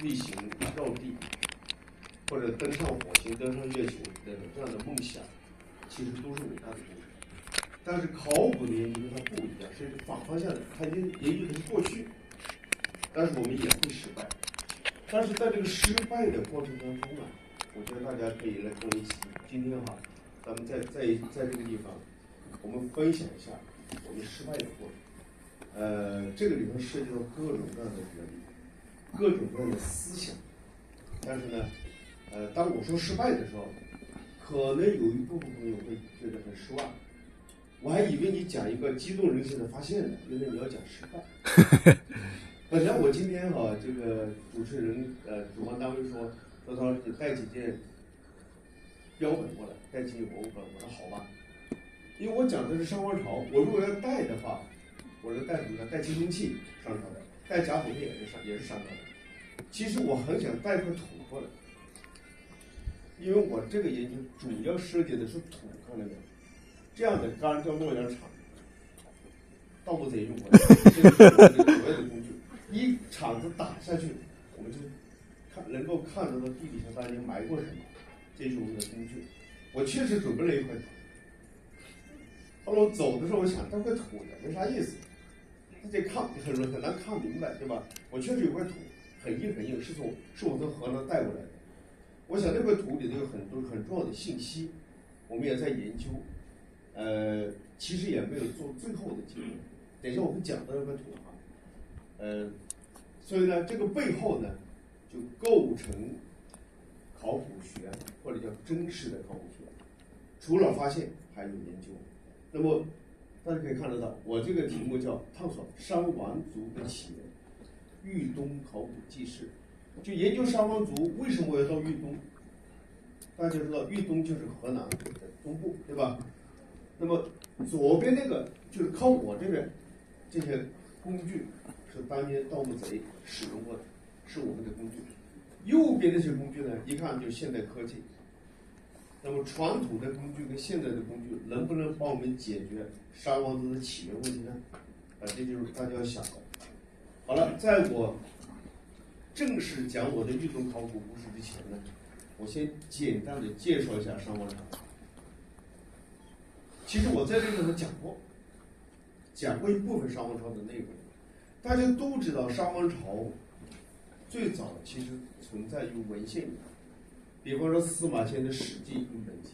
飞行绕地，或者登上火星、登上月球等这样的梦想，其实都是伟大的工程。但是考古的研究它不一样，是反方向的，它研究的是过去，但是我们也会失败。但是在这个失败的过程当中啊，我觉得大家可以来跟我一起，今天哈，咱们在这个地方，我们分享一下我们失败的过程。这个里头涉及到各种各样的原理，各种各样的思想。但是呢，当我说失败的时候，可能有一部分朋友会觉得很失望。我还以为你讲一个激动人心的发现呢，原来你要讲失败。本来我今天哈，这个主持人主办单位说周涛你带几件标本过来，带几件博物馆，我说好吧，因为我讲的是商王朝，我如果要带的话。我是带什么呢？带青铜器上朝的，带甲骨文也是上朝的。其实我很想带块土过来，因为我这个研究主要涉及的是土，看到没有？这样的杆叫洛阳铲，盗墓贼用过的，这是我们主要的工具。一铲子打下去，我们就能够看得到地底下大家埋过什么，这是我们的工具。我确实准备了一块土，后来我走的时候，我想这块土也没啥意思。这很难看明白，对吧？我确实有块土，很硬，是我从河南带过来的。我想这块土里头有很多很重要的信息，我们也在研究。其实也没有做最后的结论。等一下我会讲到这块土啊。所以呢，这个背后呢，就构成考古学或者叫真实的考古学。除了发现，还有研究。那么。大家可以看得到，我这个题目叫探索商王族的起源，豫东考古纪事。就研究商王族为什么我要到豫东？大家知道豫东就是河南的东部，对吧？那么左边那个就是靠我这边，这些工具是当年盗墓贼使用过的，是我们的工具。右边那些工具呢，一看就是现代科技。那么传统的工具跟现在的工具能不能帮我们解决商王族的起源问题呢？这就是大家要想的。好了，在我正式讲我的豫东考古故事之前呢，我先简单的介绍一下商王朝。其实我在这个里头讲过一部分商王朝的内容。大家都知道商王朝最早其实存在于文献里。比方说司马迁的《史记》与本纪，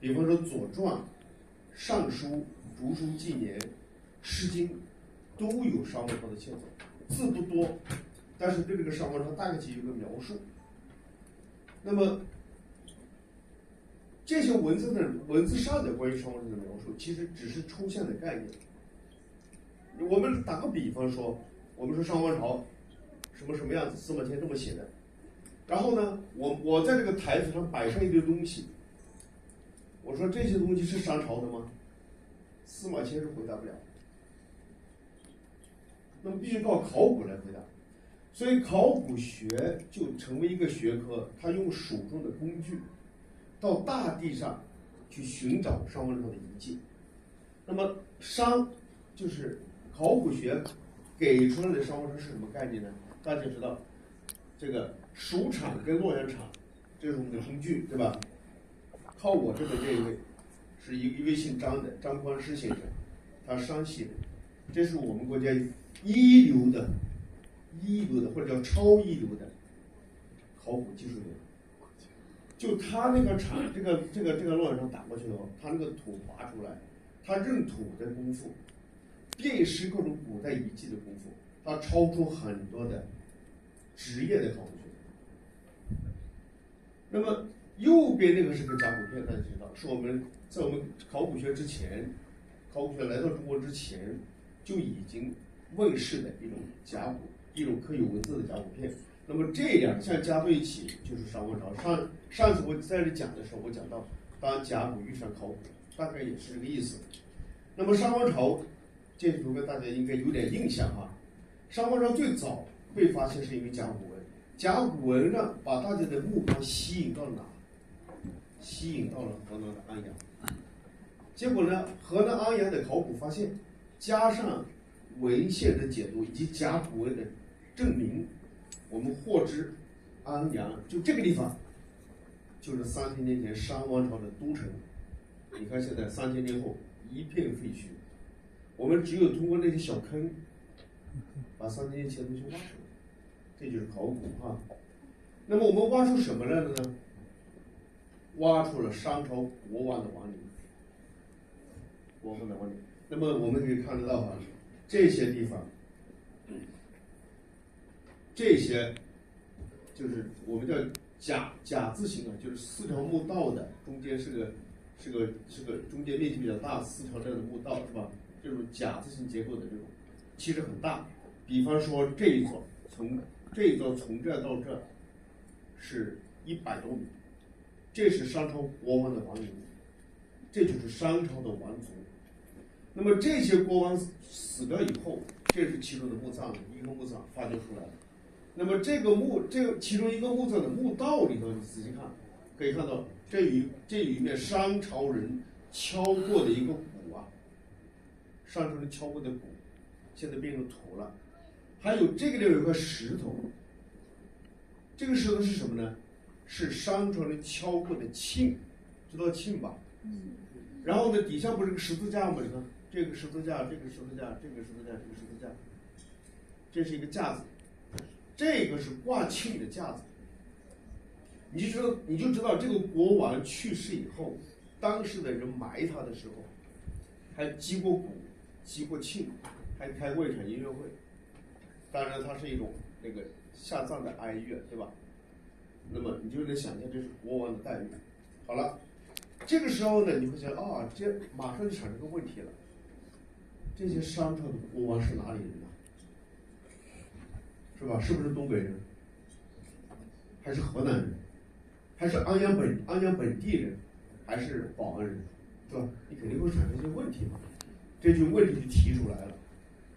比方说《左传》、《尚书》、《竹书纪年》、《诗经》，都有商王朝的线索，字不多，但是对这个商王朝大概其有个描述。那么这些文字上的关于商王朝的描述，其实只是抽象的概念。我们打个比方说，我们说商王朝什么样子，司马迁这么写的。然后呢，我在这个台子上摆上一堆东西，我说这些东西是商朝的吗？司马迁是回答不了，那么必须靠考古来回答。所以考古学就成为一个学科，它用手中的工具到大地上去寻找商王朝的遗迹。那么商就是考古学给出来的商王朝是什么概念呢？大家知道这个蜀铲跟洛阳铲，这是我们的工具，对吧？靠我这边这一位，是一位姓张的张匡师先生，他山西人，这是我们国家一流的或者叫超一流的考古技术员。就他那个铲，这个洛阳铲打过去的话，他那个土划出来，他认土的功夫，辨识各种古代遗迹的功夫，他超出很多的职业的考古学。那么右边那个是个甲骨片，大家知道，是我们在我们考古学之前，考古学来到中国之前就已经问世的一种甲骨，一种刻有文字的甲骨片。那么这两项加在一起就是商王朝。上次我在这讲的时候，我讲到当甲骨遇上考古，大概也是这个意思。那么商王朝这图片大家应该有点印象哈。商王朝最早被发现是因为甲骨文，甲骨文呢把大家的目光吸引到哪？吸引到了河南的安阳。结果呢，河南安阳的考古发现，加上文献的解读以及甲骨文的证明，我们获霍之、安阳，就这个地方，就是3000年前商王朝的都城。你看现在3000年后一片废墟，我们只有通过那些小坑，把3000年前的东西挖出来，这就是考古哈。那么我们挖出什么来了呢？挖出了商朝国王的王陵，国王的王陵。那么我们可以看得到哈，这些地方，这些就是我们叫甲字形啊，就是4条墓道的，中间是个中间面积比较大4条这样的墓道是吧？这种甲字形结构的这种，其实很大。比方说这一座从这到这是100多米，这是商朝国王的王陵，这就是商朝的王族。那么这些国王死掉以后，这是其中的墓葬，一个墓葬发掘出来的。那么这个其中一个墓葬的墓道里头，你仔细看，可以看到这有一面商朝人敲过的一个鼓啊，商朝人敲过的鼓，现在变成土了。还有这个地方有块石头，这个石头是什么呢？是商朝人敲过的磬，知道磬吧？然后呢，底下不是个十字架吗？你看这个十字架，这个十字架，这个十字架，这个十字架，这是一个架子，这个是挂磬的架子。你就知道这个国王去世以后，当时的人埋他的时候，还击过鼓，击过磬，还开过一场音乐会。当然，它是一种那个下葬的哀乐，对吧？那么你就能想象这是国王的待遇。好了，这个时候呢，你会想啊，这马上就产生个问题了：这些商朝的国王是哪里人呢？是吧？是不是东北人？还是河南人？还是安阳本地人？还是保安人？对吧？你肯定会产生一些问题嘛。这就问题就提出来了。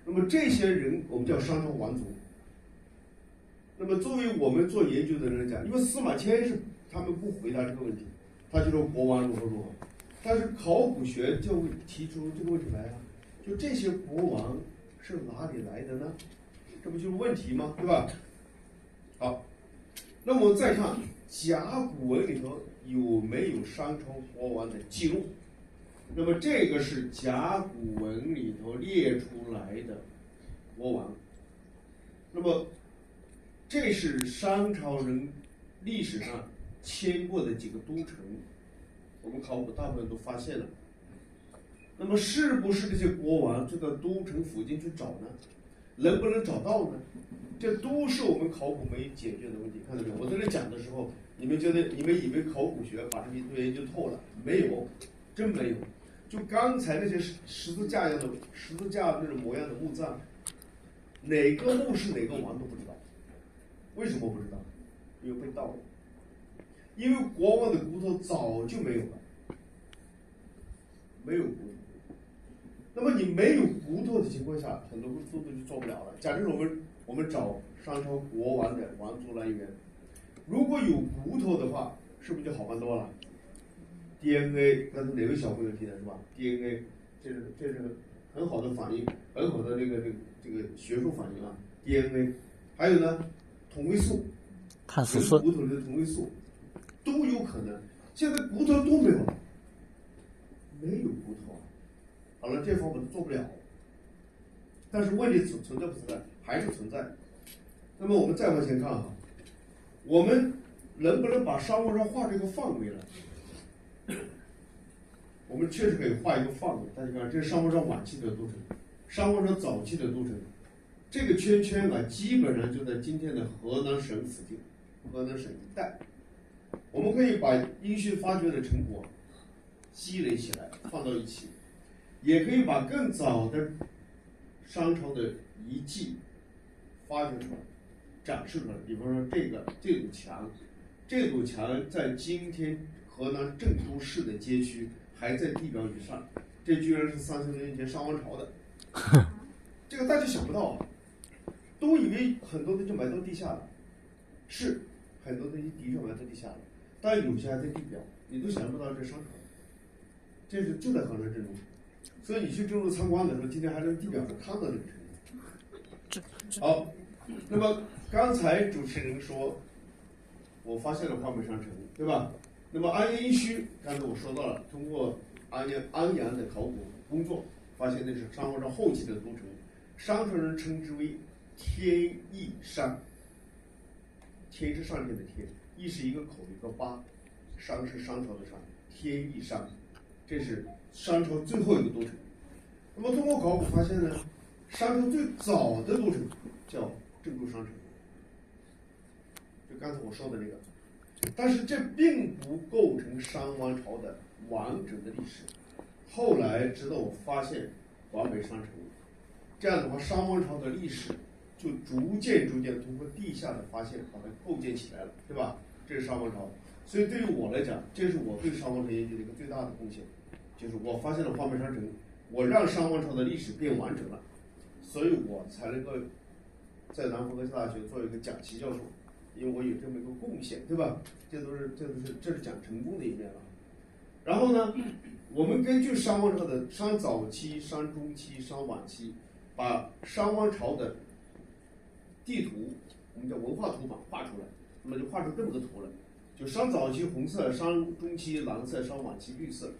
那么这些人我们叫商朝王族。那么作为我们做研究的人来讲，因为司马迁是他们不回答这个问题，他就说国王如何如何，但是考古学就会提出这个问题来啊，就这些国王是哪里来的呢？这不就是问题吗？对吧？好，那么我们再看甲骨文里头有没有商朝国王的记录？那么这个是甲骨文里头列出来的国王。那么这是商朝人历史上迁过的几个都城，我们考古大部分都发现了。那么是不是这些国王就到都城附近去找呢？能不能找到呢？这都是我们考古没解决的问题。看到没有？我在这讲的时候，你们以为考古学把这些都研究透了？没有，真没有。就刚才那些十字架那种模样的墓葬，哪个墓是哪个王都不知道。为什么不知道？因为被盗了。因为国王的骨头早就没有了，没有骨头。那么你没有骨头的情况下，很多工作就做不了了。假设我们找商朝国王的王族来源，如果有骨头的话，是不是就好办多了？DNA， 刚才哪位小朋友提的是吧 ？DNA， 这是很好的反应，很好的这个学术反应啊。DNA， 还有呢，同位素，碳素素，骨头里的同位素都有可能。现在骨头都没有了，没有骨头啊。好了，这方面做不了。但是问题存在不存在？还是存在。那么我们再往前看哈，我们能不能把商王上画这个范围呢？我们确实可以画一个范围。大家看，这是商王上晚期的都城，商王上早期的都城。这个圈圈啊，基本上就在今天的河南省附近，河南省一带。我们可以把殷墟发掘的成果积累起来，放到一起，也可以把更早的商朝的遗迹发掘出来，展示出来。比方说这堵墙，这堵墙在今天河南郑州市的街区还在地表以上，这居然是3000多年前商王朝的，这个大家想不到啊，都以为很多的就埋到地下了，是很多东西的确埋到地下了，但有些还在地表，你都想不到这商朝，这是就在河南郑州，所以你去郑州参观的时候，今天还在地表上看到这个城。好，那么刚才主持人说，我发现了华北商城，对吧？那么安阳一区，刚才我说到了，通过安阳的考古工作，发现那是商王朝后期的都城，商朝人称之为天翼山。天是上天的天，翼是一个口一个八，商是商朝的商，天翼山，这是商朝最后一个都城。那么通过考古发现呢，商朝最早的都城叫郑州商城，就刚才我说的那个，但是这并不构成商王朝的完整的历史。后来直到我发现华北商城，这样的话，商王朝的历史就逐渐通过地下的发现把它构建起来了，对吧？这是商王朝，所以对于我来讲，这是我对商王朝研究的一个最大的贡献，就是我发现了华北商城，我让商王朝的历史变完整了，所以我才能够在南方科技大学做一个讲席教授，因为我有这么一个贡献，对吧？这是讲成功的一面了。然后呢，我们根据商王朝的商早期、商中期、商晚期，把商王朝的地图，我们叫文化图版画出来，那么就画出这么个图来，就商早期红色，商中期蓝色，商晚期绿色，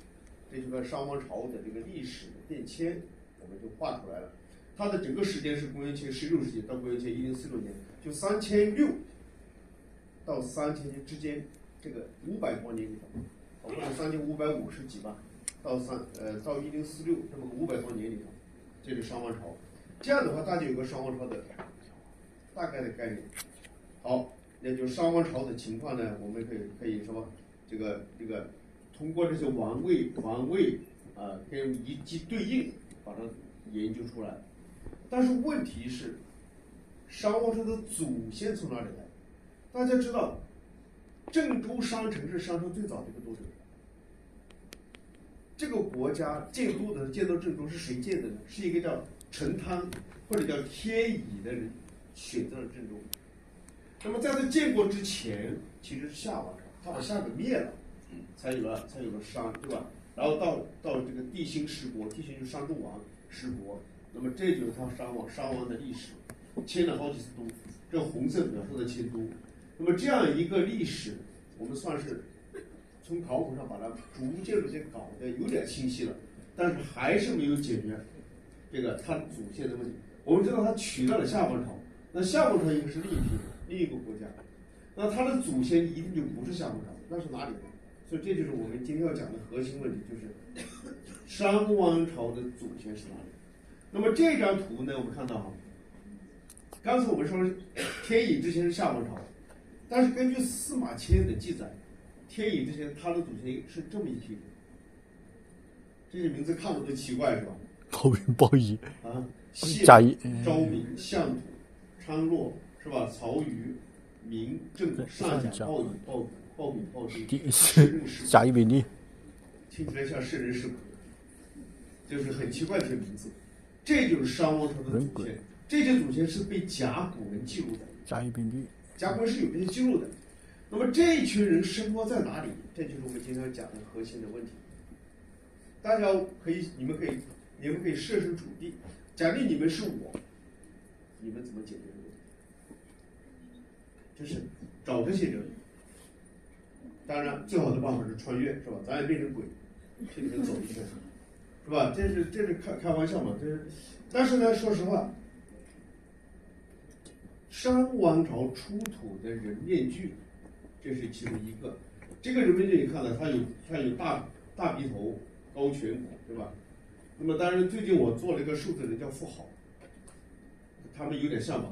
这就是商王朝的这个历史的变迁，我们就画出来了。它的整个时间是公元前16世纪到公元前1046年，就3600到3000年之间，这个500多年里头，或者3550几吧，到1046这么个500多年里头，这是商王朝。这样的话，大家有个商王朝的大概的概念。好，那就商王朝的情况呢，我们可以说这个通过这些王位跟遗迹对应，把它研究出来。但是问题是，商王朝的祖先从哪里来？大家知道，郑州商城是商朝最早的一个都城。这个国家建都郑州是谁建的呢？是一个叫陈汤或者叫天乙的人选择了郑州。那么在他建国之前，其实是夏王朝，他把夏给灭了，才有了商，对吧？然后到这个帝辛失国，帝辛就是商纣王失国，那么这就是他商王的历史，迁了好几次都，这红色表示的迁都。那么这样一个历史，我们算是从考古上把它逐渐搞得有点清晰了，但是还是没有解决这个他祖先的问题。我们知道他取代了夏王朝，那夏王朝应该是另一个国家，那他的祖先一定就不是夏王朝，那是哪里呢？所以这就是我们今天要讲的核心问题，就是商王朝的祖先是哪里？那么这张图呢，我们看到刚才我们说天乙之前是夏王朝，但是根据司马迁的记载，天乙之前他的祖先是这么一批人，这些名字看着都奇怪是吧？包云、包乙啊，贾谊、昭明、相土、昌洛是吧？曹虞、明郑、上甲、鲍乙、鲍比、鲍丁、贾谊、韦利，听起来像圣人圣鬼，就是很奇怪的一些名字。这就是商王朝的祖先，这些祖先是被甲骨文记录的。甲乙丙丁，甲骨文是有这些记录的。那么这一群人生活在哪里？这就是我们今天讲的核心的问题。大家你们可以设身处地，假定你们是我，你们怎么解决这个问题？就是找这些人。当然，最好的办法是穿越，是吧？咱也变成鬼，去里面走一圈，是吧？这是开玩笑嘛？但是呢，说实话，商王朝出土的人面具，这是其中一个。这个人面具你看了，它有大鼻头、高颧骨，对吧？那么当然，最近我做了一个数字人叫富豪，他们有点像吧？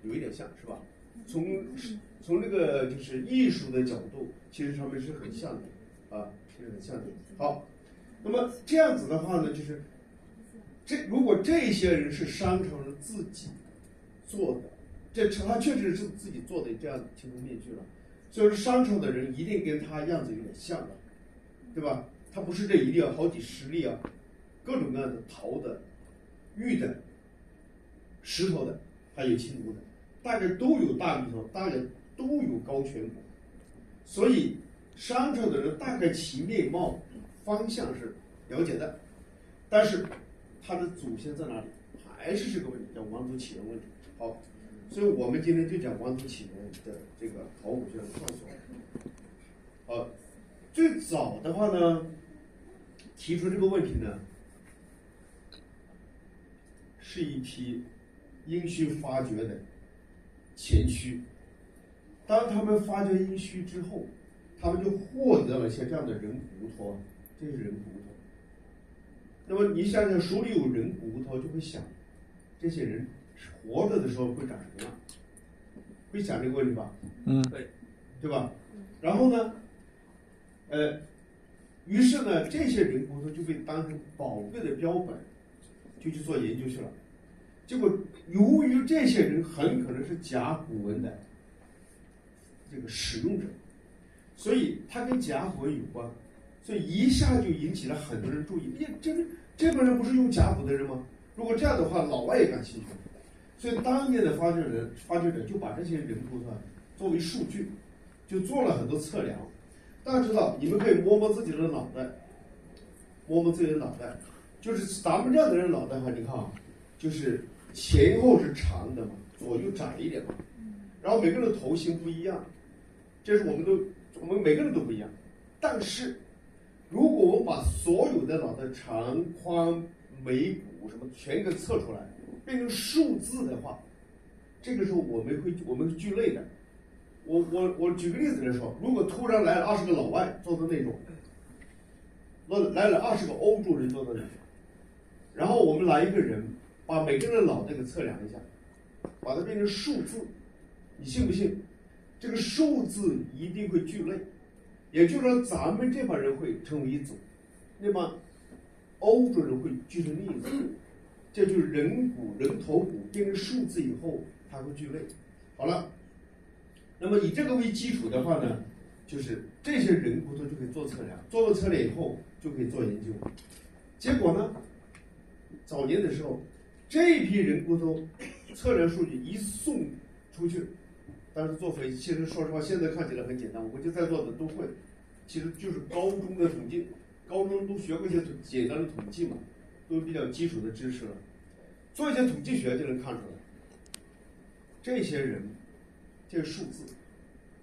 有一点像是吧？从这个就是艺术的角度，其实他们是很像的啊，是很像的。好，那么这样子的话呢，就是如果这些人是商朝人自己做的，他确实是自己做的这样青铜面具了，所以说商朝的人一定跟他样子有点像的，对吧？他不是这一粒啊，好几十粒啊，各种各样的陶的、玉的、石头的，还有青铜的，大概都有大鼻头，大概都有高颧骨，所以商朝的人大概其面貌方向是了解的，但是他的祖先在哪里，还是这个问题，叫王族起源问题。好，所以我们今天就讲王府启源的这个考古学的探索。最早的话呢，提出这个问题呢，是一批殷墟发掘的前驱。当他们发掘殷墟之后，他们就获得了像这样的人骨头，这是人骨头。那么你想想，手里有人骨头，就会想，这些人活着的时候会长什么样？会想这个问题吧？对吧？然后呢，于是呢，这些人骨头就被当成宝贵的标本，就去做研究去了。结果，由于这些人很可能是甲骨文的这个使用者，所以他跟甲骨文有关，所以一下就引起了很多人注意。这帮人不是用甲骨的人吗？如果这样的话，老外也感兴趣。所以当年的发掘者就把这些人骨头作为数据，就做了很多测量。大家知道，你们可以摸摸自己的脑袋，摸摸自己的脑袋，就是咱们这样的人脑袋哈，你看啊，就是前后是长的嘛，左右窄一点嘛，然后每个人的头型不一样，这是我们每个人都不一样。但是，如果我们把所有的脑袋长、宽、眉骨什么全给测出来，变成数字的话，这个时候我们会聚类的。我举个例子来说，如果突然来了20个老外坐在那种，来了20个欧洲人坐在那种，然后我们来一个人，把每个人的脑袋给测量一下，把它变成数字，你信不信？这个数字一定会聚类，也就是说咱们这帮人会成为一组，那么欧洲人会聚成另一组，这就是人头骨变成数字以后，它会聚类。好了。那么以这个为基础的话呢，就是这些人骨头就可以做测量，做了测量以后就可以做研究。结果呢，早年的时候，这一批人骨头测量数据一送出去，当时做分析，其实说实话，现在看起来很简单，我估计在座的都会，其实就是高中的统计，高中都学过一些简单的统计嘛，都比较基础的知识了，做一些统计学就能看出来，这些人。这个数字，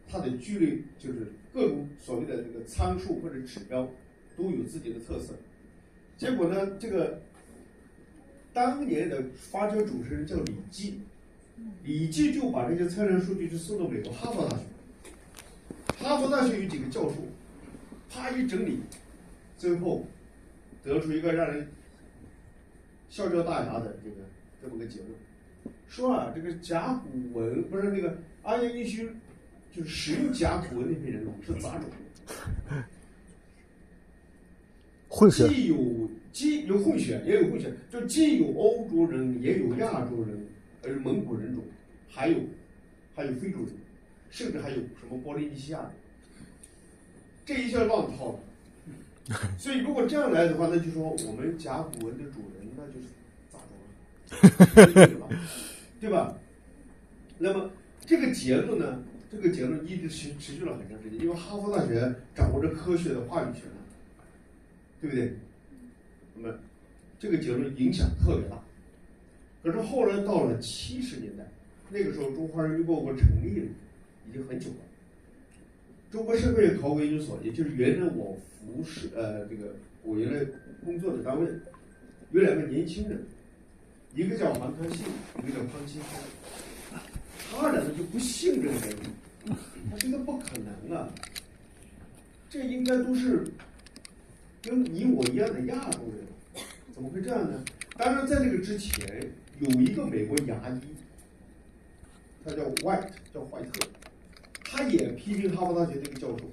它的聚类就是各种所谓的这个参数或者指标都有自己的特色。结果呢，这个当年的发掘主持人叫李济，李济就把这些测量数据就送到美国哈佛大学。哈佛大学有几个教授，啪一整理，最后得出一个让人笑掉大牙的这么个结论。说啊，这个甲骨文不是那个安阳殷墟，就是使用甲骨文那批人是杂种，混血，既有混血，也有混血，就既有欧洲人，也有亚洲人，蒙古人种，还有非洲人，甚至还有什么波利尼西亚人，这一下乱套了。所以如果这样来的话，那就说我们甲骨文的主人那就是杂种了。对吧？那么这个结论呢？这个结论一直持续了很长时间，因为哈佛大学掌握着科学的话语权了，对不对？那么这个结论影响特别大。可是后来到了70年代，那个时候中华人民共和国成立了，已经很久了。中国社会考古研究所，也就是原来我我原来工作的单位，有2个年轻人。一个叫黄康信，一个叫康清浩，他俩就不信这个原理，他觉得不可能啊，这应该都是跟你我一样的亚洲人，怎么会这样呢？当然，在这个之前，有一个美国牙医，他叫叫怀特，他也批评哈佛大学那个教授，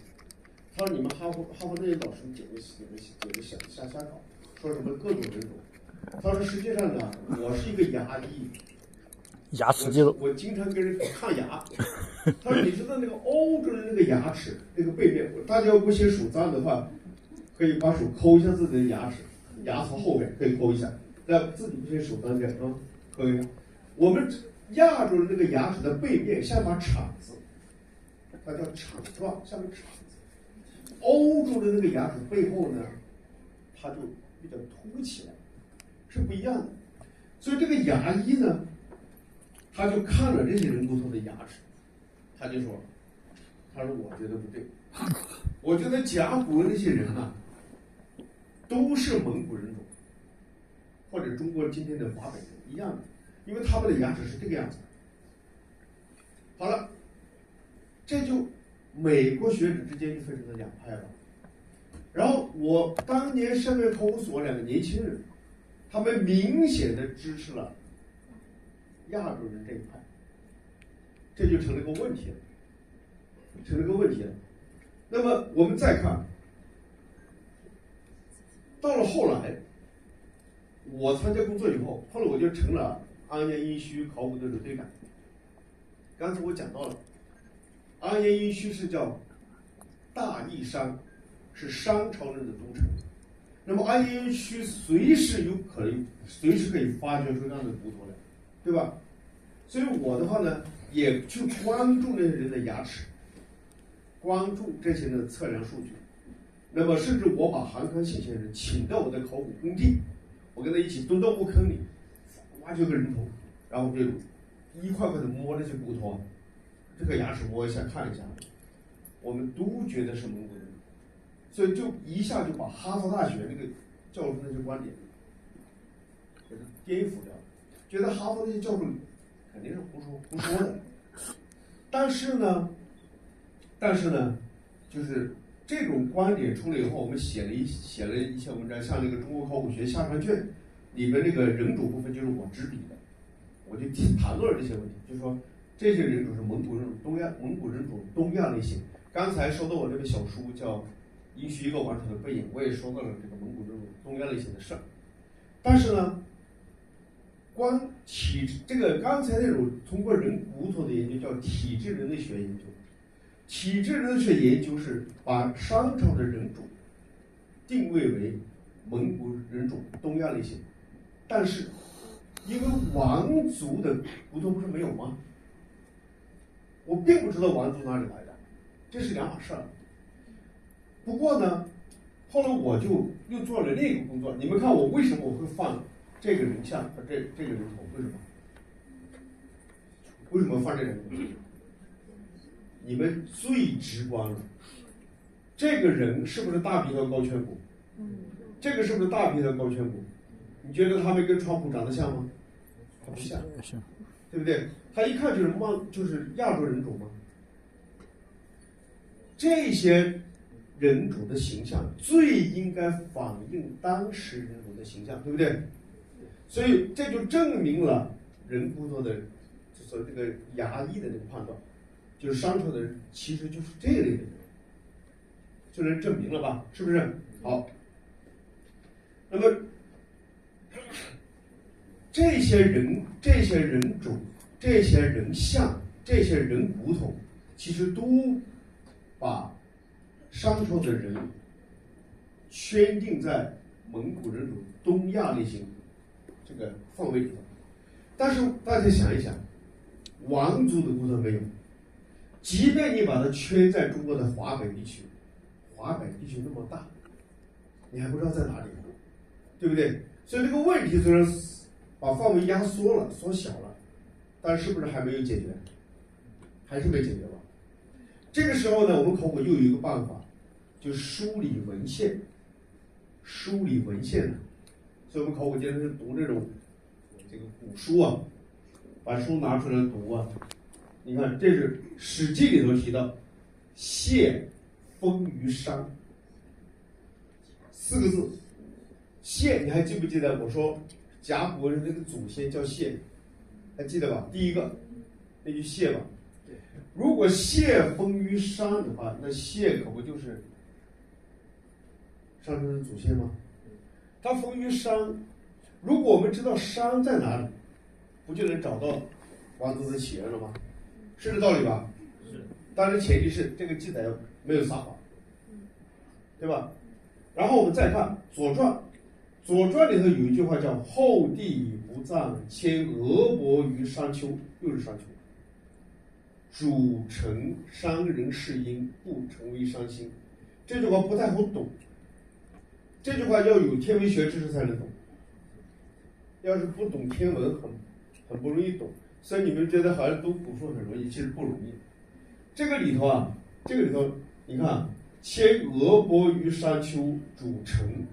他说你们哈佛那些老师简直瞎搞，说什么各种人种。他说：“实际上呢，我是一个牙医，牙齿肌肉，我经常跟人看牙。他说：你知道那个欧洲人那个牙齿那个背面，大家要不嫌手脏的话，可以把手抠一下自己的牙齿，牙槽后面可以抠一下，但自己不嫌手脏点啊，抠一下。我们亚洲人那个牙齿的背面像把铲子，它叫铲状，像个铲子。欧洲的那个牙齿背后呢，它就比较凸起来。”是不一样的，所以这个牙医呢，他就看了这些人骨头的牙齿，他说我觉得不对，我觉得甲骨文那些人啊，都是蒙古人种，或者中国今天的华北人一样的，因为他们的牙齿是这个样子的。好了，这就美国学者之间就分成了两派了。然后我当年身为考古所2个年轻人，他们明显的支持了亚洲人这一派，这就成了个问题了，那么我们再看，到了后来，我参加工作以后，后来我就成了安阳殷墟考古队的队长。刚才我讲到了，安阳殷墟是叫大义山，是商朝人的都城。那么安阳殷墟随时可以发掘出这样的骨头来，对吧？所以我的话呢，也去关注那些人的牙齿，关注这些的测量数据。那么甚至我把韩康信先生请到我的考古工地，我跟他一起蹲到墓坑里，挖掘个人头，然后就一块块的摸那些骨头啊，这个牙齿摸一下看一下，我们都觉得是蒙古人，所以就一下就把哈佛大学那个教授那些观点给他颠覆掉了，觉得哈佛那些教授肯定是胡说的。但是呢，就是这种观点出来以后，我们写了一些文章，像那个《中国考古学下传卷》里边那个人种部分就是我执笔的，我就谈论了这些问题，就是说这些人种是蒙古人种东亚类型。刚才说到我这本小书叫《殷墟一个完整的背影》，我也说到了这个蒙古人种东亚类型的事儿。但是呢，这个刚才那种通过人骨头的研究叫体质人类学研究。体质人类学研究是把商朝的人种定位为蒙古人种东亚类型，但是因为王族的骨头不是没有吗？我并不知道王族哪里来的，这是两码事儿。不过呢，后来我就又做了另一个工作。你们看我为什么我会放这个人像和这个人头？为什么放这个人头？你们最直观了，这个人是不是大鼻头高颧骨？这个是不是大鼻头高颧骨？你觉得他们跟川普长得像吗？他不像，对不对？他一看就是亚洲人种吗？这些人种的形象最应该反映当时人种的形象，对不对？所以这就证明了人骨头的，就是这个牙医的这个判断。就是商朝的人其实就是这类的人，就能证明了吧？是不是？好，那么这些人种、这些人像、这些人骨头，其实都把商朝的人圈定在蒙古人种东亚类型这个范围里头。但是大家想一想，王族的骨头没有。即便你把它圈在中国的华北地区，华北地区那么大，你还不知道在哪里，对不对？所以这个问题虽然把范围压缩了、缩小了，但是不是还没有解决？还是没解决吧？这个时候呢，我们考古又有一个办法，就梳理文献。梳理文献呢，所以我们考古经常是读这个古书啊，把书拿出来读啊。你看，这是《史记》里头提到“谢封于商”4个字。谢，你还记不记得我说甲骨文那个祖先叫谢，还记得吧？第一个那句谢吧。如果谢封于商的话，那谢可不就是商朝的祖先吗？他封于商，如果我们知道商在哪里，不就能找到王族的起源了吗？是这道理吧？是。当然前提是这个记载没有撒谎，对吧？然后我们再看《左传》，《左传》里头有一句话叫“后帝不葬，迁俄伯于商丘”，又是商丘。主成商人世因，不成为商心。这句话不太好懂，这句话要有天文学知识才能懂。要是不懂天文，很不容易懂。所以你们觉得好像读古书很容易，其实不容易。这个里头，你看啊，迁俄伯于山丘，主晨。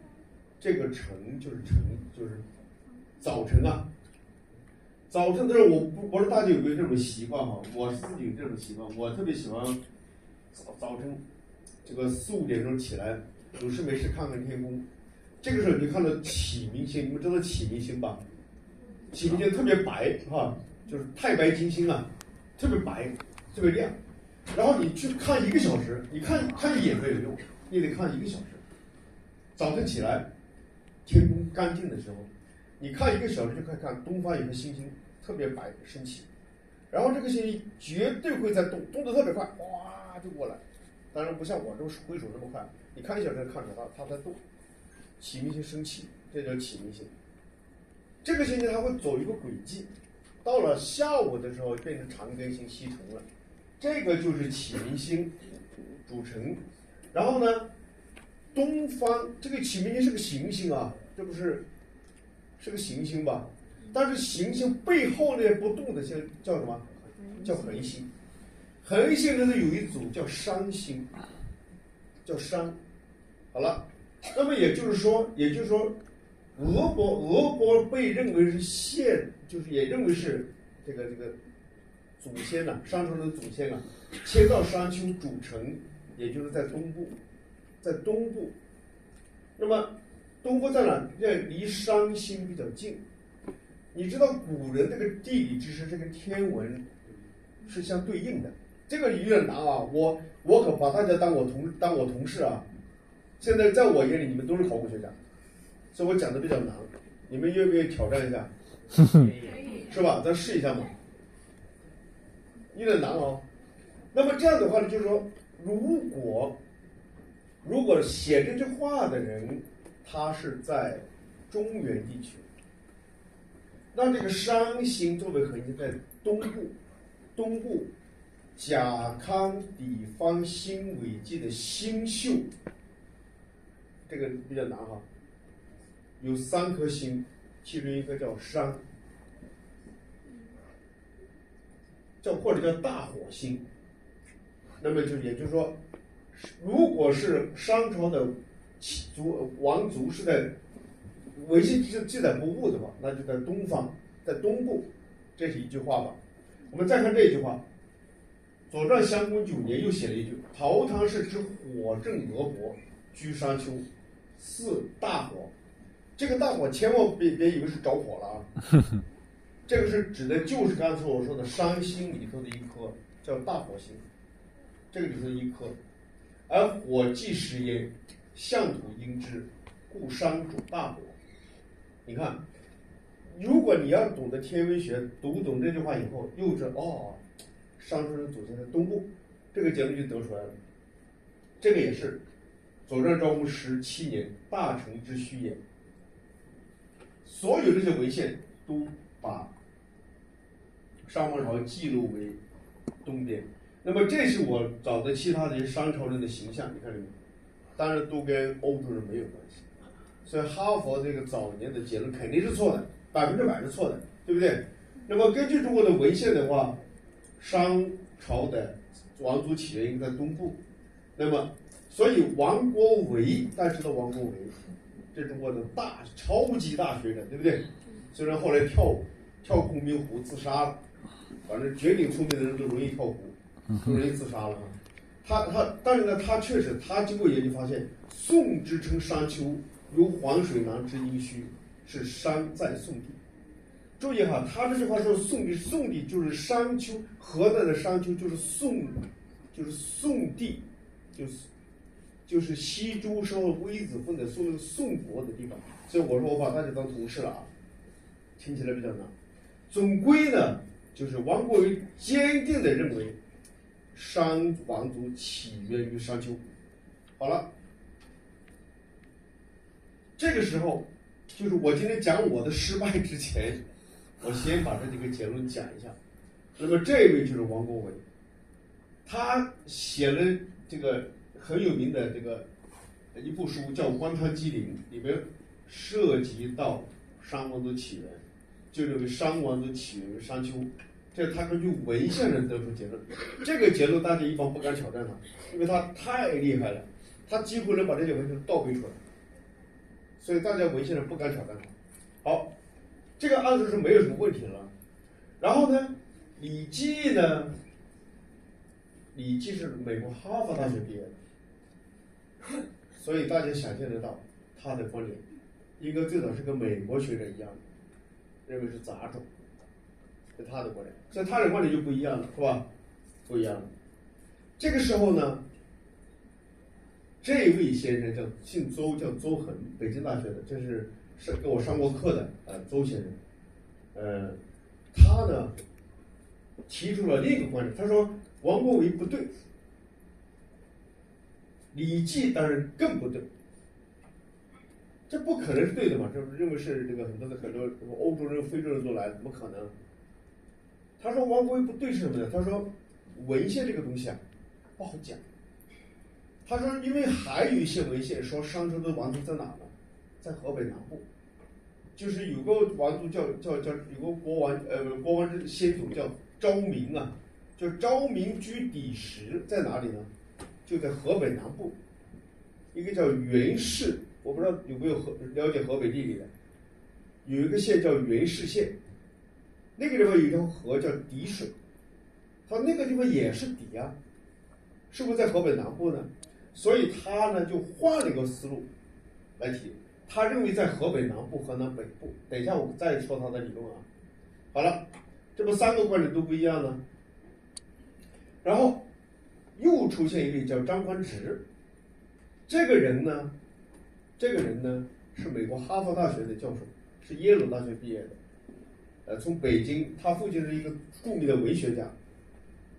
这个晨就是早晨啊。早晨的时候，我不知道大家有没有这种习惯哈？我是自己有这种习惯，我特别喜欢早晨这个4、5点钟起来，有事没事看看天空。这个时候你看到启明星，你们知道启明星吧？启明星特别白哈，就是太白金星啊，特别白，特别亮。然后你去看1个小时，你看一眼没有用，你得看1个小时。早晨起来，天空干净的时候，你看1个小时就可以看东方有个星星特别白升起，然后这个星星绝对会在动得特别快，哇就过来。当然不像我这么挥手这么快，你看1小时看着它在动。启明星升起，这叫启明星。这个星星它会走一个轨迹，到了下午的时候变成长庚星西沉了，这个就是启明星主晨。然后呢，东方这个启明星是个行星啊，这不是个行星吧？但是行星背后那不动的星叫什么？叫恒星。恒星里头有一组叫山星，叫山。好了。那么也就是说，俄国被认为是就是也认为是这个祖先呐，商朝的祖先啊，迁到山丘主城，也就是在东部，那么东部在哪？离山星比较近。你知道古人这个地理知识，这个天文是相对应的。这个有点难啊，我可把大家当我同事啊。现在在我眼里，你们都是考古学家，所以我讲的比较难，你们愿不愿意挑战一下？是吧？咱试一下嘛。有点难哦。那么这样的话呢，就是说，如果写这句话的人，他是在中原地区，那这个山星作为恒星在东部，甲康底方星尾记的星宿。这个比较难哈，有3颗星，其中一颗叫山，或者叫大火星。那么也就是说，如果是商朝的王族是在维系记载不误的话，那就在东方，在东部。这是一句话吧。我们再看这一句话，《左传》襄公9年又写了一句：陶唐氏之火正俄伯，居山丘。4大火，这个大火千万别以为是着火了啊！这个是指的就是刚才我说的山星里头的一颗叫大火星，这个就是一颗。而火既食焉，象土应之，故山主大火。你看，如果你要懂得天文学，读懂这句话以后，又知道商朝的祖先在东部，这个结论就得出来了。这个也是。左传昭公17年，大成之虚也。所有这些文献都把商王朝记录为东边。那么这是我找的其他的一些商朝人的形象，你看见没有？当然都跟欧洲人没有关系。所以哈佛这个早年的结论肯定是错的，100%是错的，对不对？那么根据中国的文献的话，商朝的王族起源应该在东部。那么所以王国维，大家知道王国维，这是中国的超级大学者，对不对？虽然后来跳空明湖自杀了，反正绝顶聪明的人都容易跳湖，都容易自杀了但是呢，他确实，他经过研究发现，宋之称山丘，如黄水南之阴虚，是山在宋地。注意哈，他这句话说宋地就是山丘，河南的山丘就是宋地，就是西周时候微子分的宋国的地方。所以我说我把大家当同事了啊，听起来比较难。总归呢，就是王国维坚定地认为商王族起源于山丘。好了，这个时候就是我今天讲我的失败之前，我先把这几个结论讲一下。那么这位就是王国维，他写了这个很有名的这个一部书叫《观汤纪陵》，里面涉及到商王族起源，就认为商王族起源于山丘。这是他根据文献上得出结论。这个结论大家一般不敢挑战他，因为他太厉害了，他几乎能把这些文献倒背出来，所以大家文献上不敢挑战他。好，这个案子是没有什么问题了。然后呢，李济呢，李济是美国哈佛大学毕业的，所以大家想象得到他的观点应该最早是跟美国学者一样的，认为是杂种，是他的观点，所以他的观点就不一样了，是吧？不一样了。这个时候呢，这位先生姓邹，叫邹恒，北京大学的，这是跟我上过课的邹先生，他呢提出了另一个观点，他说王国维不对，李济当然更不对，这不可能是对的嘛？就是认为是这个很多欧洲人、非洲人都来，怎么可能？他说王国维不对是什么呢？他说文献这个东西啊不好讲。他说因为还有一些文献说商朝的王族在哪呢？在河北南部，就是有个王族叫有个国王先祖叫昭明啊，就昭明居氐石在哪里呢？就在河北南部，一个叫袁氏，我不知道有没有了解河北地理的，有一个县叫袁氏县，那个地方有一条河叫氐水，他那个地方也是氐啊，是不是在河北南部呢？所以他呢就换了一个思路来提，他认为在河北南部、河南北部。等一下我再说他的理论啊。好了，这不三个观点都不一样呢。然后又出现一位叫张观直，这个人呢是美国哈佛大学的教授，是耶鲁大学毕业的，从北京，他父亲是一个著名的文学家，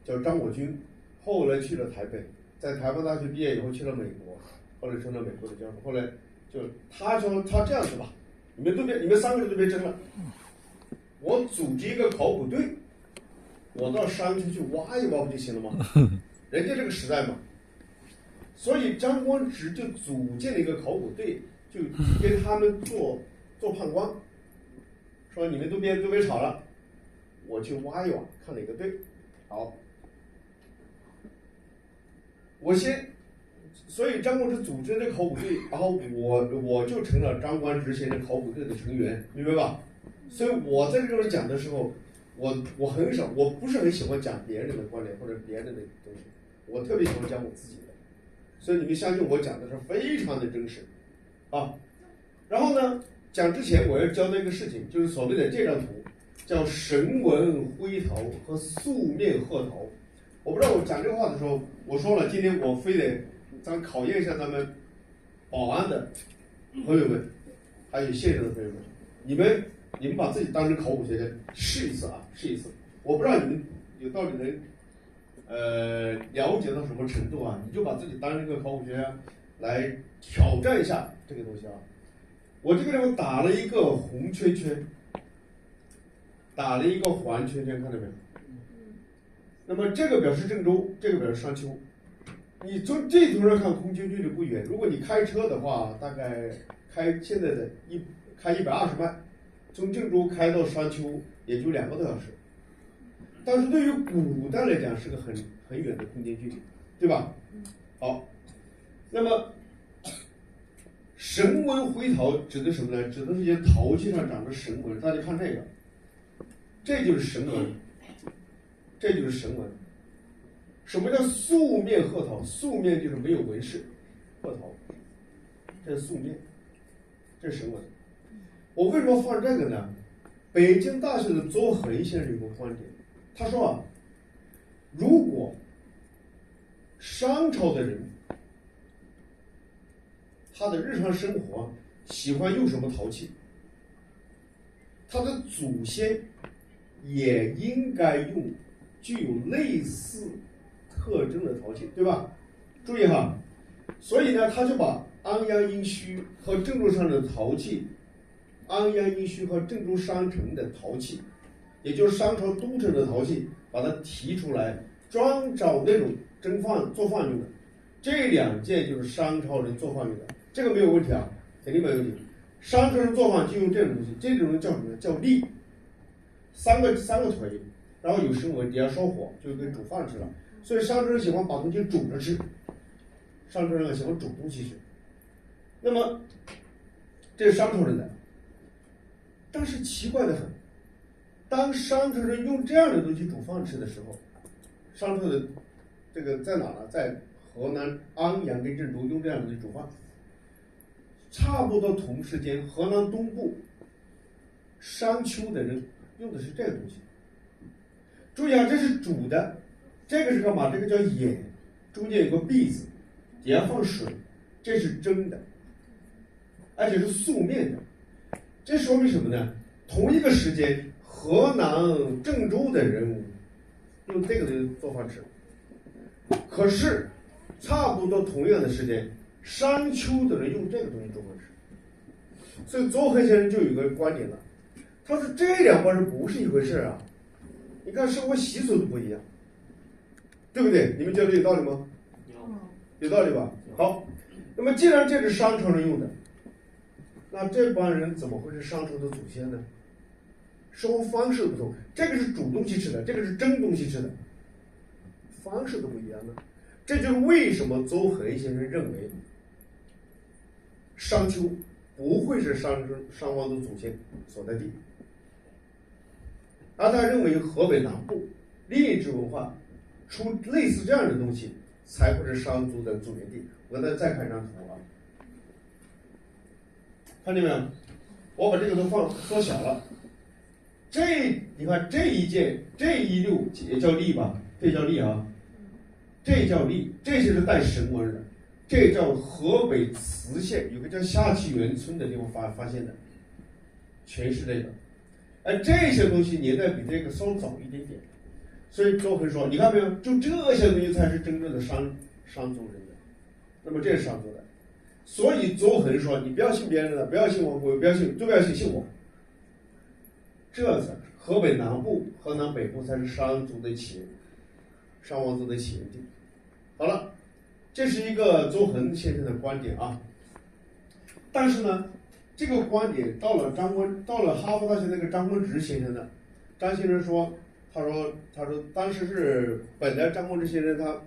叫张我军，后来去了台北，在台湾大学毕业以后去了美国，后来成了美国的教授。后来就他说他这样子吧，你们三个人都别争了，我组织一个考古队，我到山区去挖一挖不就行了吗？人家这个时代嘛，所以张观直就组建了一个考古队，就跟他们做判官，说你们都别吵了，我去挖一挖，看哪个对。好，所以张观直组织这考古队，然后我就成了张观直先生考古队的成员，明白吧？所以我在这个讲的时候，我不是很喜欢讲别人的观点或者别人的东西，我特别喜欢讲我自己的，所以你们相信我讲的是非常的真实啊。然后呢，讲之前我要交代一个事情，就是所谓的这张图叫神纹灰陶和素面褐陶。我不知道我讲这个话的时候，我说了今天我非得咱考验一下咱们保安的朋友们，还有现任的朋友们，你们把自己当成考古学家试一次啊，试一次。我不知道你们到底能了解到什么程度啊？你就把自己当成一个考古学家来挑战一下这个东西啊。我这个地方打了一个红圈圈，打了一个环圈圈，看到没有？那么这个表示郑州，这个表示商丘。你从这图上看，空间距离不远。如果你开车的话，大概现在的开120迈，从郑州开到商丘也就2个多小时。但是对于古代来讲，是个很远的空间距离，对吧？好，那么神纹灰陶指的什么呢？指的是一些陶器上长着神纹。大家看这个，这就是神纹，这就是神纹。什么叫素面褐陶？素面就是没有纹饰，褐陶，这是素面，这是神纹。我为什么放这个呢？北京大学的邹恒先生有个观点，他说啊，如果商朝的人他的日常生活喜欢用什么陶器，他的祖先也应该用具有类似特征的陶器，对吧？注意哈，所以呢，他就把安阳殷墟和郑州商城的陶器，安阳殷墟和郑州商城的陶器，也就是商朝都城的陶器，把它提出来，专找那种做饭用的。这2件就是商朝人做饭用的，这个没有问题啊，肯定没有问题。商朝人做饭就用这种东西，这种叫什么呢？叫笠，三个腿，然然后有生文，你要烧火，就跟煮饭吃了。所以商周人喜欢把东西煮着吃，商周人喜欢煮东西吃。那么这是商朝人的，但是奇怪的很，当商朝人用这样的东西煮饭吃的时候，商朝的这个在哪呢？在河南安阳跟郑州用这样的东西煮饭。差不多同时间，河南东部商丘的人用的是这个东西。注意啊，这是煮的，这个是干嘛？这个叫盐，中间有个篦子，底下放水，这是蒸的，而且是素面的。这说明什么呢？同一个时间，河南郑州的人用这个东西做饭吃，可是差不多同样的时间，商丘的人用这个东西做饭吃。所以邹恒先生就有一个观点了，他说这两拨人不是一回事啊。你看生活习俗都不一样，对不对？你们觉得有道理吗？有道理吧？好，那么既然这是商朝人用的，那这帮人怎么会是商朝的祖先呢？生活方式不同，这个是煮东西吃的，这个是蒸东西吃的，方式都不一样呢。这就是为什么邹恒先生认为商丘不会是商王的祖先所在地。而他认为河北南部另一支文化出类似这样的东西，才会是商族的祖源地。我再看一张图啊，看见没有？我把这个都缩小了。你看这一件，这一溜也叫历吧？这叫历啊，这叫历，这些是带神文的。这叫河北磁县有个叫下齐园村的地方发现的，全是这个。而这些东西年代比这个稍早一点点，所以邹恒说，你看没有，就这些东西才是真正的商族人的。那么这是商族的，所以邹恒说，你不要信别人的，不要信我，不要信，就不要信我。这才河北南部、河南北部才是商族的起源，商王族的起源地。好了，这是一个邹恒先生的观点啊。但是呢，这个观点到了哈佛大学那个张光直先生呢，张先生说，他说当时是本来张光直先生他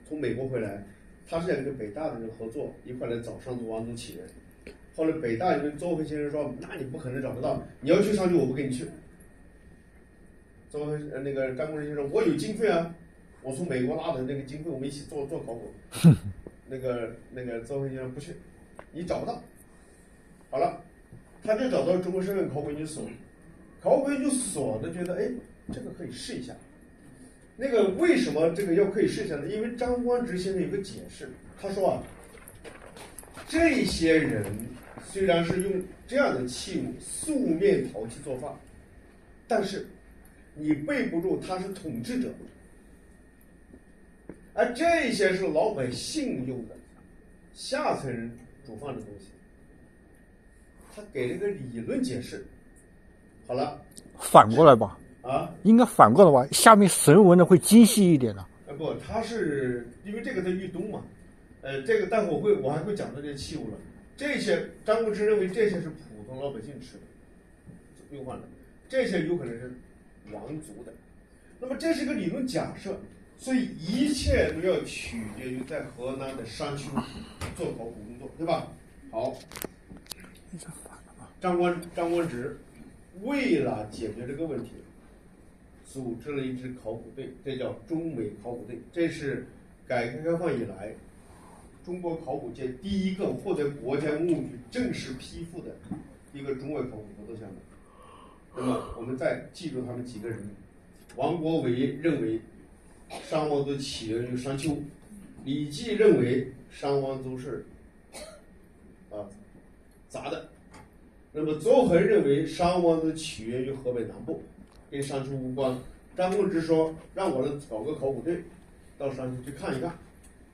从美国回来，他是想跟北大的人合作，一块来找商族王族起源。后来北大跟邹恒先生说，那你不可能找得到，你要去上去我不跟你去。那个张光直先生，我有经费啊，我从美国拉的那个经费，我们一起做考古。那个邹恒先生不去，你找不到。好了，他就找到中国生命考古研究所，考古研究所呢觉得，哎，这个可以试一下。那个为什么这个要可以试一下呢？因为张光直先生有个解释，他说啊，这些人虽然是用这样的器物素面陶器做饭，但是你背不住他是统治者，而这些是老百姓用的下层人煮饭的东西。他给了个理论解释。好了，反过来吧？啊，应该反过来吧？下面神文的会精细一点的。不，他是因为这个在豫东嘛，这个待会我还会讲到这些器物了。这些张光直认为这些是普通老百姓吃的，用饭的，这些有可能是王族的。那么这是个理论假设，所以一切都要取决于在河南的山区做考古工作，对吧？好。张光直为了解决这个问题，组织了一支考古队，这叫中美考古队。这是改革开放以来中国考古界第一个获得国家文物局正式批复的一个中外考古合作项目。那么我们再记住他们几个人：王国维认为商王族起源于商丘，李济认为商王族是杂的。那么邹恒认为商王族起源于河北南部，跟商丘无关。张光直说让我们搞个考古队到商丘去看一看，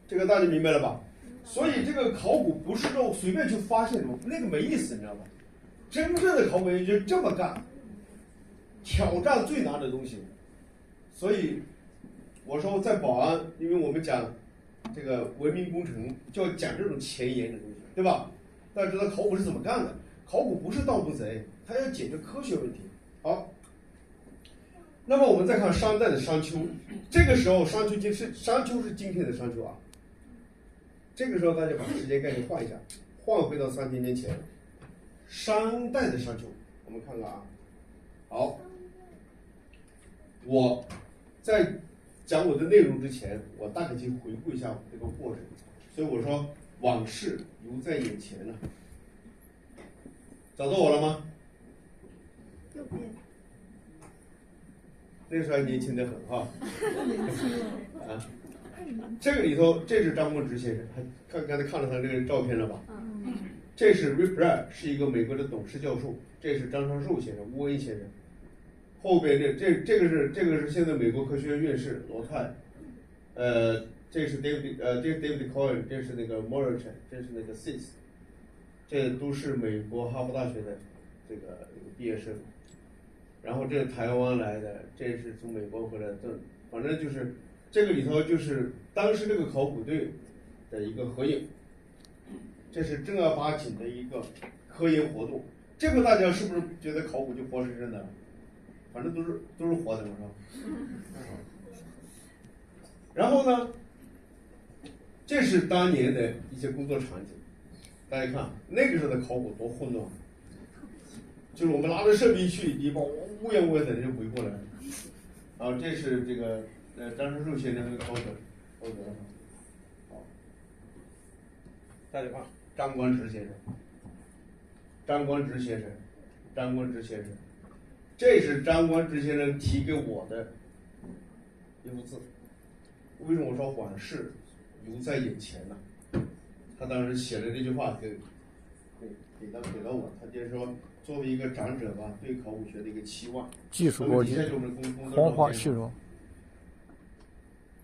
这个大家明白了吧？所以这个考古不是说随便去发现的，那个没意思，你知道吧？真正的考古研究这么干，挑战最难的东西。所以我说在宝安，因为我们讲这个文明工程，就要讲这种前沿的东西，对吧？大家知道考古是怎么干的？考古不是盗墓贼，他要解决科学问题。好，那么我们再看商代的商丘，这个时候商丘是今天的商丘啊。这个时候大家把时间概念换一下，换回到3000年前，商代的商丘，我们看看啊。好，我在讲我的内容之前，我大概去回顾一下这个过程。所以我说往事犹在眼前呢。找到我了吗？右边。那个时候还年轻得很哈。啊，这个里头，这是张梦直先生，刚才看了他这个照片了吧？这是 Ray Bradbury， 是一个美国的董事教授。这是张昌寿先生，吴文先生。后边这个是现在美国科学院院士罗泰。这是 David Cohen， 这是那个 Moreton， 这是那个 Sis， 这都是美国哈佛大学的这个毕业生。然后这是台湾来的，这是从美国回来的，反正就是这个里头就是当时这个考古队的一个合影。这是正儿八经的一个科研活动。这个大家是不是觉得考古就活生生的？反正都是活的嘛，是吧？然后呢，这是当年的一些工作场景。大家看那个时候的考古多混乱，就是我们拿着设备去，一帮乌泱乌泱的人就围过来。然后这是这个张春树先生的考古，好，大家看张观直先生，张观直先生，这是张观直先生提给我的一幅字。为什么我说往事犹在眼前呢？他当时写了这句话给到我，他就是说作为一个长者吧，对考古学的一个期望。技术过境，黄花细弱。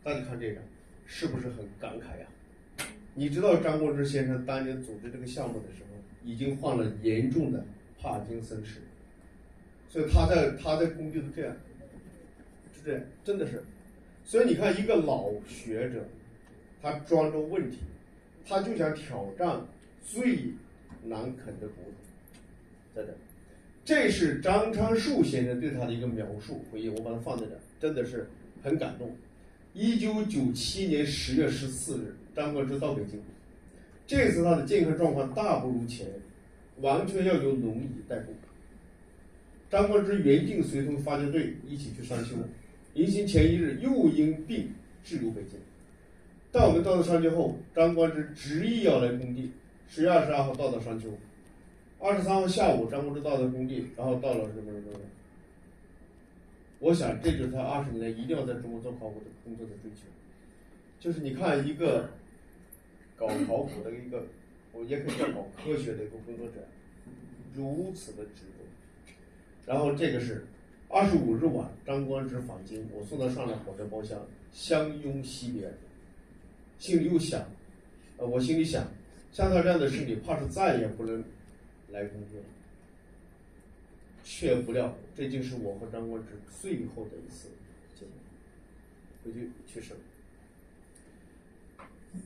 大家看这个，是不是很感慨呀？你知道张国之先生当年组织这个项目的时候，已经患了严重的帕金森氏，所以他在工地都这样，是这样，真的是。所以你看，一个老学者，他抓住问题，他就想挑战最难啃的骨头，在这。这是张昌树先生对他的一个描述回忆，我把它放在这，真的是很感动。1997年10月14日，张国之到北京，这次他的健康状况大不如前，完全要由轮椅代步。张国之原定随同发掘队一起去商丘，迎新前一日又因病滞留北京。但我们到了商丘后，张国之执意要来工地，10月22号到商丘，23号下午张国之到了工地，然后到了什么。我想这就是他20年来一定要在中国做考古的工作的追求。就是你看一个搞考古的一个，我也可以叫搞科学的一个工作者，如此的执着。然后这个是25日晚，张光直访京，我送他上了火车包厢，相拥惜别。心里又想，我心里想，像他这样的身体，怕是再也不能来工作了。却不料，这就是我和张光直最后的一次见面，回去去世了。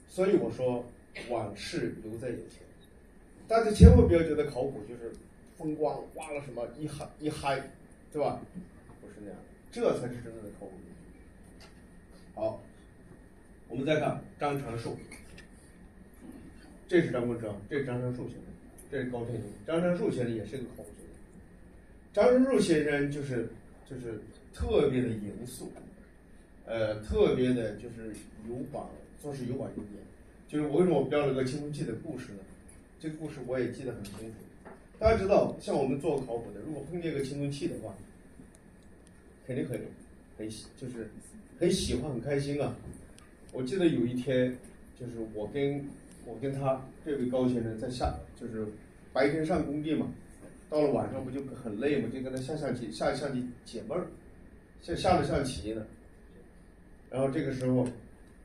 所以我说，往事犹在眼前，大家千万不要觉得考古就是风光，挖了什么一嗨，对吧？不是那样的，这才是真正的考古。好，我们再看张长寿，这是张光直，这是张长寿先生，这是高天雄。张长寿先生也是个考古学家。张长寿先生就是特别的严肃，特别的就是做事有板有眼。就是我为什么标了个青铜器的故事呢？这个故事我也记得很清楚。大家知道，像我们做考古的，如果碰见个青铜器的话，肯定就是很喜欢很开心啊。我记得有一天，就是我跟他这位高先生在就是白天上工地嘛。到了晚上不就很累嘛，就跟他下象棋解闷儿，下了象棋呢。然后这个时候，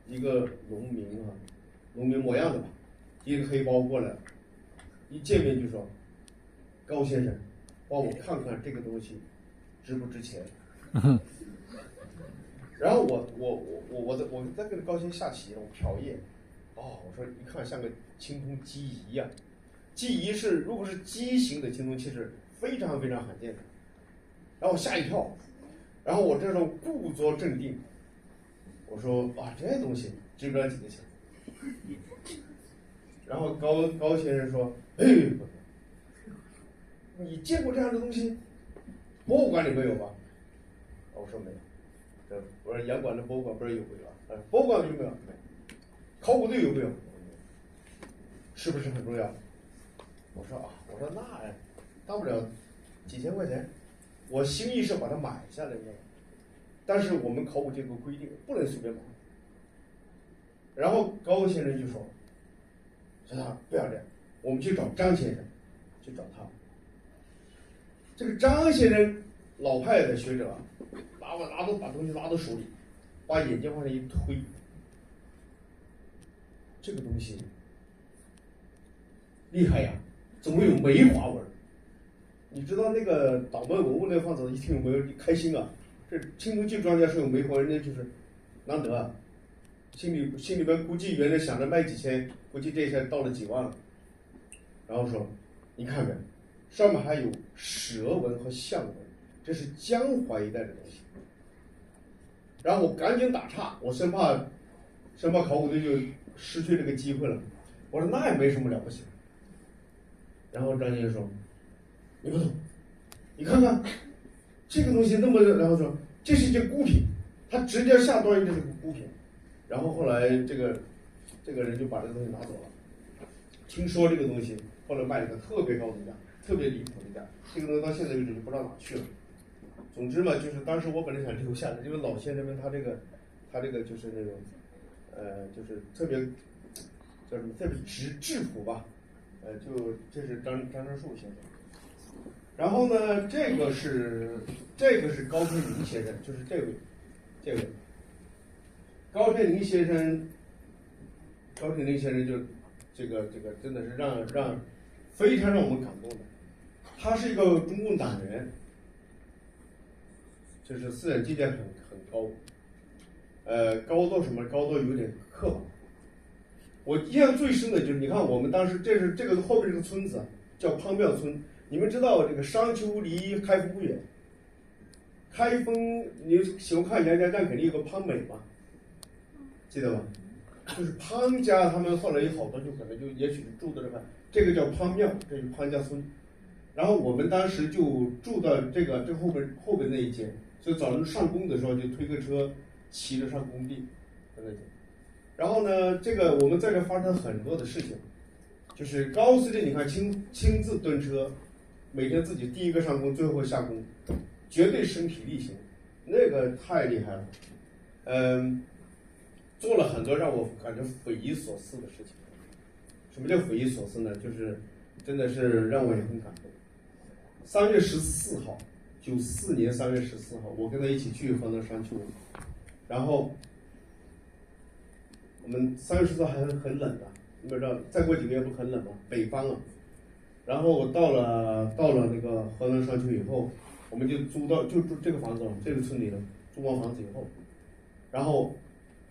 一个农民模样的吧，一个黑包过来，一见面就说：“高先生，帮我看看这个东西值不值钱。”然后我在跟高先生下棋，我瞟一眼，我说一看像个青铜机仪呀。机仪如果是机型的青铜器是非常非常罕见的，然后我吓一跳，然后我这时候故作镇定，我说啊，这东西知不知道几个钱？然后高先生说，哎，你见过这样的东西？博物馆里没有吧？我说没有。我说洋馆的博物馆不是有没有？博物馆里有没有？没有。考古队有没有？是不是很重要？我说那大不了几千块钱，我心意是把它买下来的，但是我们考古界有个规定，不能随便买。然后高先生就说不要这样，我们去找张先生，去找他。这个张先生老派的学者，把东西拿到手里，把眼镜往上一推，这个东西厉害呀，怎么有梅花纹？你知道那个倒卖文物那个贩子一听有梅花开心啊，这青铜器专家说有梅花纹，那就是难得啊。心里边估计原来想着卖几千，估计这一下到了几万了。然后说，你看看，上面还有蛇纹和象纹，这是江淮一带的东西。然后我赶紧打岔，我生怕考古队就失去这个机会了。我说那也没什么了不起。然后张先生说，你不懂，你看看这个东西那么，然后说这是一件孤品，他直接下断言这是孤品。然后后来这个人就把这个东西拿走了。听说这个东西后来卖了个特别高的价，特别离谱的价，这个东西到现在为止就不知道哪去了。总之嘛，就是当时我本来想留下来，因为老先生们他这个就是那种就是特别叫什么特别质朴吧，就这是张树先生。然后呢，这个是高天宁先生，就是这位。高天宁先生就这个真的是让非常让我们感动的。他是一个中共党员，就是思想境界很高，高到什么？高到有点刻板。我印象最深的就是，你看我们当时这个后面这个村子叫潘庙村，你们知道这个商丘离开封不远，开封你喜欢看杨家将肯定有个潘美嘛。记得吧？就是潘家，他们后来有好多就可能就也许住的这个叫潘庙，这是潘家村。然后我们当时就住到这后边那一间，所以早上上工的时候就推个车骑着上工地在那间。然后呢，这个我们在这发生很多的事情，就是高司令你看亲自蹲车，每天自己第一个上工，最后下工，绝对身体力行，那个太厉害了。做了很多让我感觉匪夷所思的事情。什么叫匪夷所思呢？就是真的是让我也很感动。3月14号，94年3月14号，我跟他一起去河南商丘，然后我们3月14号还很冷的，你们知道，再过几个月不很冷吗？北方啊。然后我到了那个河南商丘以后，我们就住这个房子，这个村里的租完房子以后，然后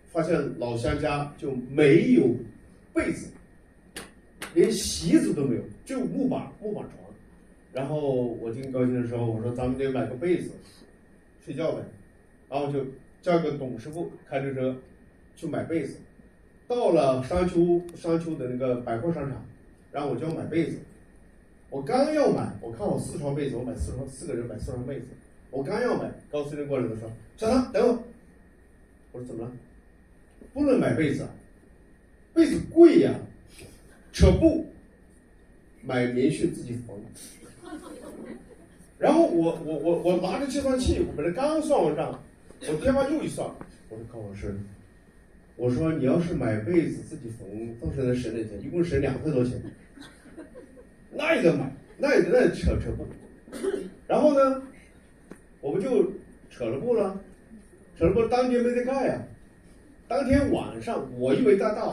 发现老乡家就没有被子，连席子都没有，就木板床。然后我就跟高先生说，我说咱们得买个被子睡觉呗。然后就叫个董师傅开着车去买被子。到了商丘的那个百货商场，然后我就要买被子。我刚要买，我看好4床被子，我买4个人买4床被子。我刚要买，高司令过来的说：“小唐，等我。”我说怎么了？不能买被子啊，被子贵呀，扯布，买棉絮自己缝。然后我拿着计算器，我本来刚算完账，我电话又一算，我说高老师，我说你要是买被子自己缝，倒是能省点钱，一共省2块多钱，那也得买，那也得扯布。然后呢，我们就扯了布，当天没得盖呀。当天晚上，我以为大